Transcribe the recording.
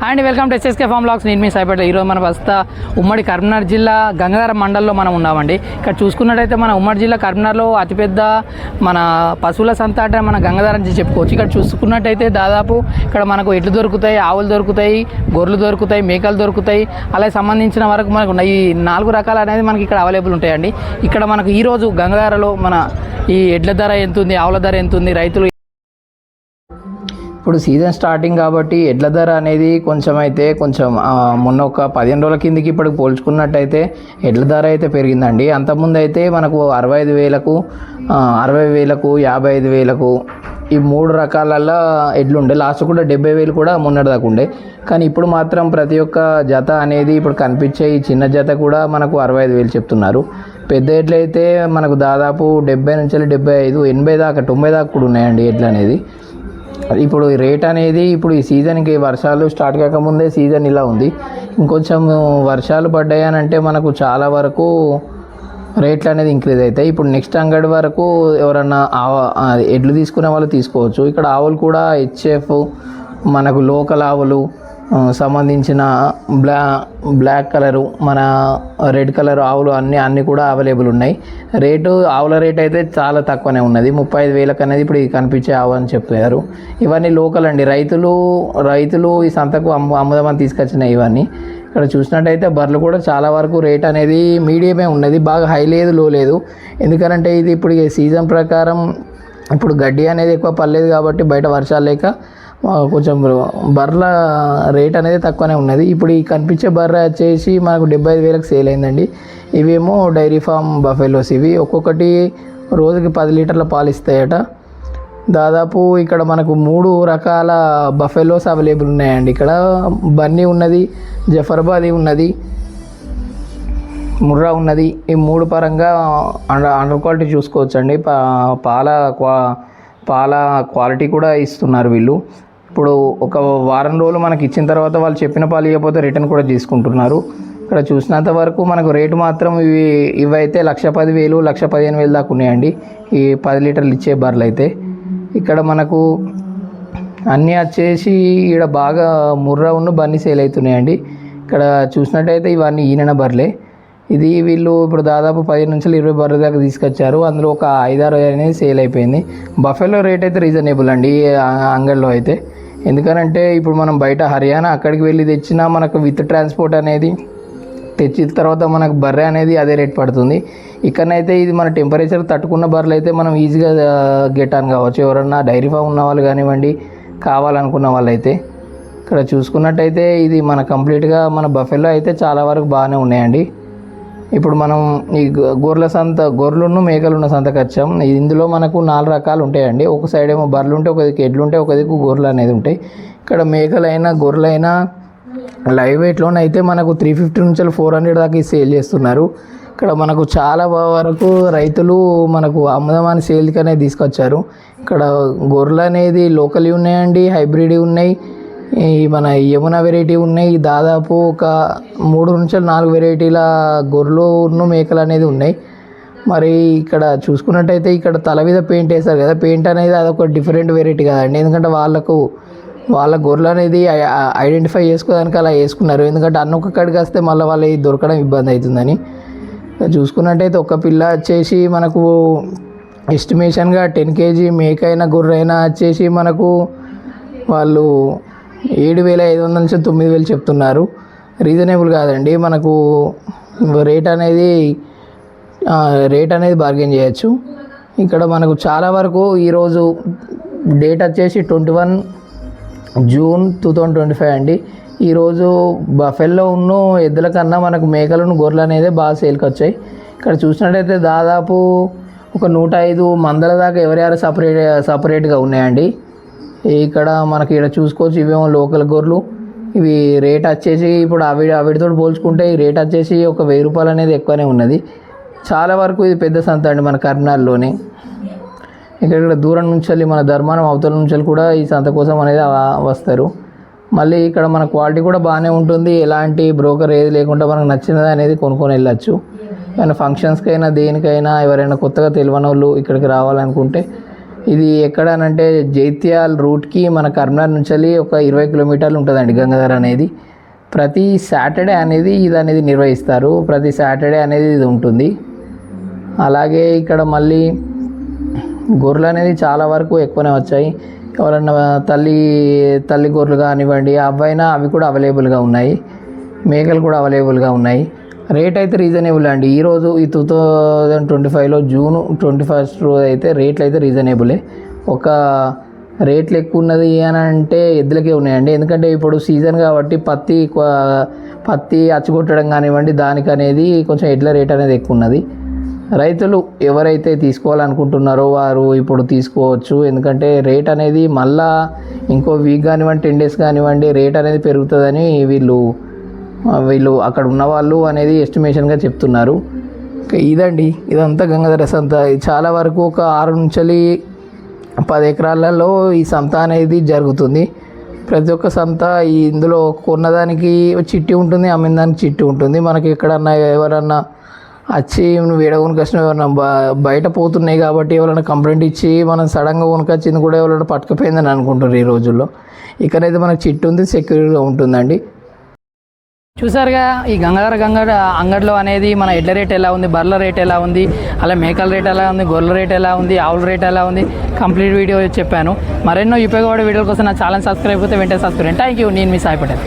And welcome to SSK farm blogs. నేను మీ సాయిపేట. ఈరోజు మన ప్రస్తుత ఉమ్మడి కరీంనగర్ జిల్లా గంగాధరం మండలంలో మనం ఉన్నామండి. ఇక్కడ చూసుకున్నట్టయితే మన ఉమ్మడి జిల్లా కరీంనగర్లో అతిపెద్ద మన పశువుల సంత అంటే మన గంగాధరం చెప్పుకోవచ్చు. ఇక్కడ చూసుకున్నట్టయితే దాదాపు ఇక్కడ మనకు ఎడ్లు దొరుకుతాయి, ఆవులు దొరుకుతాయి, గొర్రెలు దొరుకుతాయి, మేకలు దొరుకుతాయి. అలాగే సంబంధించిన వరకు మనకు ఈ 4 రకాలు అనేది మనకి ఇక్కడ అవైలబుల్ ఉంటాయండి. ఇక్కడ మనకు ఈరోజు గంగాధరలో మన ఈ ఎడ్ల ధర ఎంత ఉంది, ఆవుల ధర ఎంత ఉంది, రైతులు ఇప్పుడు సీజన్ స్టార్టింగ్ కాబట్టి ఎడ్ల ధర అనేది కొంచెం మొన్న ఒక 15 రోజుల కిందకి ఇప్పుడు పోల్చుకున్నట్టయితే ఎడ్ల ధర అయితే పెరిగిందండి. అంతకుముందు అయితే మనకు 65,000కు 60,000కు 55,000కు ఈ 3 రకాలలో ఎడ్లు ఉండే. లాస్ట్ కూడా 70,000 కూడా మొన్నటి దాకా ఉండే. కానీ ఇప్పుడు మాత్రం ప్రతి ఒక్క జత అనేది ఇప్పుడు కనిపించే ఈ చిన్న జత కూడా మనకు 65,000 చెప్తున్నారు. పెద్ద ఎడ్లు అయితే మనకు దాదాపు 70 నుంచి 75, 80 దాకా 90 దాకా కూడా ఉన్నాయండి ఎడ్లు అనేది. ఇప్పుడు రేట్ అనేది ఇప్పుడు ఈ సీజన్కి వర్షాలు స్టార్ట్ కాకముందే సీజన్ ఇలా ఉంది. ఇంకొంచెం వర్షాలు పడ్డాయనంటే మనకు చాలా వరకు రేట్లు అనేది ఇంక్రీజ్ అవుతాయి. ఇప్పుడు నెక్స్ట్ అంగడి వరకు ఎవరన్నా ఎడ్లు తీసుకునే వాళ్ళు తీసుకోవచ్చు. ఇక్కడ ఆవులు కూడా హెచ్ఎఫ్ మనకు లోకల్ ఆవులు సంబంధించిన బ్లాక్ కలరు, మన రెడ్ కలర్ ఆవులు అన్నీ కూడా అవైలబుల్ ఉన్నాయి. ఆవుల రేట్ అయితే చాలా తక్కువనే ఉన్నది. 35,000 అనేది ఇప్పుడు కనిపించే ఆవు అని చెప్పారు. ఇవన్నీ లోకల్ అండి. రైతులు ఈ సంతకు అమ్ముదామని తీసుకొచ్చినాయి ఇవన్నీ. ఇక్కడ చూసినట్టయితే బర్రెలు కూడా చాలా వరకు రేట్ అనేది మీడియమే ఉన్నది, బాగా హై లేదు, లో లేదు. ఎందుకంటే ఇది ఇప్పుడు సీజన్ ప్రకారం ఇప్పుడు గడ్డి అనేది ఎక్కువ పడలేదు కాబట్టి బయట వర్షాలు లేక కొంచెం బర్రెల రేట్ అనేది తక్కువనే ఉన్నది. ఇప్పుడు ఈ కనిపించే బర్రె వచ్చేసి మనకు 75,000కి సేల్ అయిందండి. ఇవేమో డైరీ ఫామ్ బఫెలోస్. ఇవి ఒక్కొక్కటి రోజుకి 10 లీటర్ల పాలు ఇస్తాయట. దాదాపు ఇక్కడ మనకు 3 రకాల బఫెలోస్ అవైలబుల్ ఉన్నాయండి. ఇక్కడ బన్నీ ఉన్నది, జఫర్బాదీ ఉన్నది, ముర్రా ఉన్నది. ఈ 3 పరంగా అండర్ క్వాలిటీ చూసుకోవచ్చండి. పాల క్వాలిటీ కూడా ఇస్తున్నారు వీళ్ళు. ఇప్పుడు ఒక వారం రోజులు మనకి ఇచ్చిన తర్వాత వాళ్ళు చెప్పిన పాలు ఇవ్వకపోతే రిటర్న్ కూడా తీసుకుంటున్నారు. ఇక్కడ చూసినంత వరకు మనకు రేటు మాత్రం ఇవైతే 1,10,000, 1,15,000 దాకా ఉన్నాయండి ఈ 10 లీటర్లు ఇచ్చే బర్రెలు అయితే. ఇక్కడ మనకు అన్నీ వచ్చేసి ఇక్కడ బాగా ముర్రా బన్నీ సేల్ అవుతున్నాయండి. ఇక్కడ చూసినట్టయితే ఇవన్నీ ఈనెన బర్రెలే. వీళ్ళు ఇప్పుడు దాదాపు 10 నుంచి 20 బర్రెల దాకా తీసుకొచ్చారు. అందులో ఒక 5-6 అనేది సేల్ అయిపోయింది. బఫెలో రేట్ అయితే రీజనబుల్ అండి అంగడిలో అయితే. ఎందుకనంటే ఇప్పుడు మనం బయట హర్యానా అక్కడికి వెళ్ళి తెచ్చినా మనకు విత్ ట్రాన్స్పోర్ట్ అనేది తెచ్చిన తర్వాత మనకు బర్రె అనేది అదే రేట్ పడుతుంది. ఇక్కడనైతే ఇది మన టెంపరేచర్ తట్టుకున్న బర్రెలు అయితే మనం ఈజీగా గెట్ ఆన్ కావచ్చు. ఎవరన్నా డైరీ ఫామ్ ఉన్న వాళ్ళు కానివ్వండి, కావాలనుకున్న వాళ్ళు అయితే. ఇక్కడ చూసుకున్నట్టయితే ఇది మన కంప్లీట్గా మన బఫెలో అయితే చాలా వరకు బాగానే ఉన్నాయండి. ఇప్పుడు మనం ఈ గొర్రెలను మేకలున్న సంతకు వచ్చాం. ఇందులో మనకు 4 రకాలు ఉంటాయండి. ఒక సైడ్ ఏమో బర్రెలు ఉంటాయి, ఒక దిక్కు ఎడ్లు ఉంటాయి, ఒక దిక్కు గొర్రెలు అనేది ఉంటాయి. ఇక్కడ మేకలైనా గొర్రెలైనా లైవ్ వెయిట్లోనైతే మనకు 350 నుంచి 400 దాకా సేల్ చేస్తున్నారు. ఇక్కడ మనకు చాలా వరకు రైతులు మనకు అమ్ముదామని సేల్కి అనేది తీసుకొచ్చారు. ఇక్కడ గొర్రెలు అనేది లోకల్ ఉన్నాయండి, హైబ్రిడ్ ఉన్నాయి, ఈ మన యమున వెరైటీ ఉన్నాయి. దాదాపు ఒక 3 నుంచి 4 వెరైటీల గొర్రెలు మేకలు అనేది ఉన్నాయి. మరి ఇక్కడ చూసుకున్నట్టయితే ఇక్కడ తల మీద పెయింట్ వేస్తారు కదా, పెయింట్ అనేది అదొక డిఫరెంట్ వెరైటీ కదండి. ఎందుకంటే వాళ్ళ గొర్రెలు అనేది ఐడెంటిఫై చేసుకోవడానికి అలా వేసుకున్నారు. ఎందుకంటే ఒక్కడికి వస్తే మళ్ళీ వాళ్ళు దొరకడం ఇబ్బంది అవుతుందని. చూసుకున్నట్టయితే ఒక పిల్ల వచ్చేసి మనకు ఎస్టిమేషన్గా 10 kg మేక అయినా గొర్రె అయినా వచ్చేసి మనకు వాళ్ళు 7,500 నుంచి 9,000 చెప్తున్నారు. రీజనబుల్ కాదండి. మనకు రేట్ అనేది బార్గెన్ చేయొచ్చు. ఇక్కడ మనకు చాలా వరకు ఈరోజు డేట్ వచ్చేసి 21 జూన్ 2025 అండి. ఈరోజు బఫెల్లో ఎద్దుల కన్నా మనకు మేకలను గొర్రెలు అనేది బాగా సేల్కి వచ్చాయి. ఇక్కడ చూసినట్టయితే దాదాపు ఒక 105 మందల దాకా ఎవరెవరు సపరేట్గా ఉన్నాయండి. ఇక్కడ మనకి ఇక్కడ చూసుకోవచ్చు. ఇవేమో లోకల్ గొర్రెలు. ఇవి రేట్ వచ్చేసి ఇప్పుడు అవిటితో పోల్చుకుంటే ఈ రేట్ వచ్చేసి ఒక 1,000 రూపాయలు అనేది ఎక్కువనే ఉన్నది. చాలా వరకు ఇది పెద్ద సంత అండి మన కరీంనగర్లోనే. ఇక్కడ దూరం నుంచి మన ధర్మానం అవతల నుంచి కూడా ఈ సంత కోసం అనేది వస్తారు. మళ్ళీ ఇక్కడ మన క్వాలిటీ కూడా బాగానే ఉంటుంది. ఎలాంటి బ్రోకర్ ఏది లేకుండా మనకు నచ్చినది అనేది కొనుక్కొని వెళ్ళచ్చు. ఏమైనా ఫంక్షన్స్కైనా దేనికైనా ఎవరైనా కొత్తగా తెలియని వాళ్ళు ఇక్కడికి రావాలనుకుంటే ఇది ఎక్కడనంటే జైత్యాల్ రూట్కి మన కర్మనార్ నుంచి ఒక 20 కిలోమీటర్లు ఉంటుందండి గంగాధర అనేది. ప్రతి సాటర్డే అనేది ఇది అనేది నిర్వహిస్తారు, ప్రతి సాటర్డే అనేది ఇది ఉంటుంది. అలాగే ఇక్కడ మళ్ళీ గొర్రెలు అనేది చాలా వరకు ఎక్కువనే వచ్చాయి. ఎవరన్నా తల్లి గొర్రెలు కానివ్వండి అవైనా అవి కూడా అవైలబుల్గా ఉన్నాయి, మేకలు కూడా అవైలబుల్గా ఉన్నాయి. రేట్ అయితే రీజనబుల్ అండి. ఈరోజు ఈ 2025లో జూన్ 21 రోజు అయితే రేట్లు అయితే రీజనబులే. ఒక రేట్లు ఎక్కువ ఉన్నది అని అంటే ఎద్దులకే ఉన్నాయండి, ఎందుకంటే ఇప్పుడు సీజన్ కాబట్టి పత్తి అచ్చుకొట్టడం కానివ్వండి దానికి అనేది కొంచెం ఎడ్ల రేట్ అనేది ఎక్కువ ఉన్నది. రైతులు ఎవరైతే తీసుకోవాలనుకుంటున్నారో వారు ఇప్పుడు తీసుకోవచ్చు, ఎందుకంటే రేట్ అనేది మళ్ళా ఇంకో వీక్ కానివ్వండి 10 డేస్ కానివ్వండి రేట్ అనేది పెరుగుతుందని వీళ్ళు అక్కడ ఉన్నవాళ్ళు అనేది ఎస్టిమేషన్గా చెప్తున్నారు. ఇదండి ఇదంతా గంగాధర సంత. చాలా వరకు ఒక 6 నుంచి 10 ఎకరాలలో ఈ సంత అనేది జరుగుతుంది. ప్రతి ఒక్క సంత ఇందులో కొన్నదానికి చిట్టి ఉంటుంది, అమ్మిన దానికి చిట్టి ఉంటుంది. మనకి ఎక్కడన్నా ఎవరన్నా వచ్చి నువ్వు ఏడ కొనుకొచ్చినా ఎవరన్నా బయట పోతున్నాయి కాబట్టి ఎవరైనా కంప్లైంట్ ఇచ్చి మనం సడన్గా కొనుకొచ్చింది కూడా ఎవరైనా పట్టుకుపోయిందని అనుకుంటారు ఈ రోజుల్లో. ఇక్కడైతే మనకు చిట్టి ఉంది, సెక్యూర్గా ఉంటుందండి. చూసారుగా ఈ గంగాధర అంగడిలో అనేది మన ఎడ్ల రేట్ ఎలా ఉంది, బర్రెల రేట్ ఎలా ఉంది, అలా మేకల రేట్ ఎలా ఉంది, గొర్రెల రేట్ ఎలా ఉంది, ఆవుల రేట్ ఎలా ఉంది, కంప్లీట్ వీడియో చెప్పాను. మరెన్నో ఉపయోగపడే వీడియోల కోసం నా ఛానల్ సబ్స్క్రైబ్ అయితే వెంటనే సబ్స్క్రైబ్. Thank you. నేను మీ సాయి పటేల్.